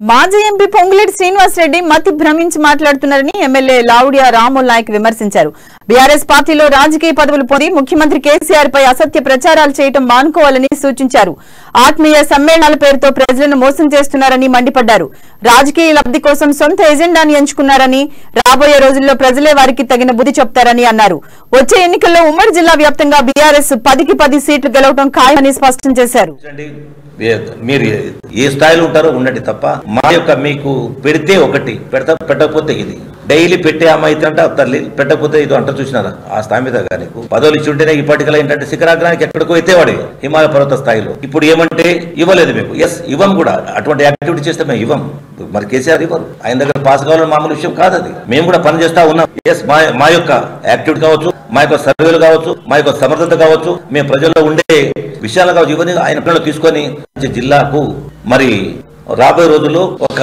మాజీ ఎంపీ పొంగులేటి శ్రీనివాస్ రెడ్డి మతి భ్రమించి మాట్లాడుతున్నారని ఎమ్మెల్యే లావుడియా రాముల్ నాయక్ విమర్శించారు. బీఆర్ఎస్ పార్టీలో రాజకీయ పదవులు పొంది ముఖ్యమంత్రి కేసీఆర్ పై అసత్య ప్రచారాలు చేయడం మానుకోవాలని సూచించారు. ఆత్మీయ సమ్మేళనాల పేరుతో ప్రజలను మోసం చేస్తున్నారని మండిపడ్డారు. రాజకీయ లబ్ధి కోసం సొంత ఎజెండాని ఎంచుకున్నారని, రాబోయే రోజుల్లో ప్రజలే వారికి తగిన బుద్ధి చెప్తారని అన్నారు. వచ్చే ఎన్నికల్లో ఉమ్మడి జిల్లా వ్యాప్తంగా బీఆర్ఎస్ 10కి 10 సీట్లు గెలవడం ఖాయమని స్పష్టం చేశారు. మీరు ఏ స్థాయిలో ఉంటారో ఉండండి తప్ప మా యొక్క మీకు పెడితే ఒకటి పెట్టకపోతే ఇది డైలీ పెట్టే అమ్మాయి అంటే తల్లి పెట్టకపోతే ఇది అంట చూసినారా ఆ స్థాయి మీద కానీ పదవులు ఇచ్చుంటేనే ఇప్పటికలా ఏంటంటే శిఖరాగ్రానికి ఎక్కడికో ఎత్తేవాడు హిమాలయ పర్వత స్థాయిలో. ఇప్పుడు ఏమంటే ఇవ్వలేదు మీకు. ఎస్ ఇవ్వం కూడా, అటువంటి యాక్టివిటీ చేస్తే మేము ఇవ్వం. మరి కేసీఆర్ ఇవ్వరు, ఆయన దగ్గర పాస్ కావాలని మామూలు విషయం కాదు అది. మేము కూడా పని చేస్తా ఉన్నాం. ఎస్ మా యొక్క యాక్టివిటీ కావచ్చు, మా యొక్క సర్వేలు కావచ్చు, మా యొక్క సమర్థత కావచ్చు, మేము ప్రజల్లో ఉండే విషయాలు కావచ్చు, ఇవన్నీ ఆయన పిల్లలు తీసుకొని జిల్లాకు మరి రాబోయే రోజుల్లో ఒక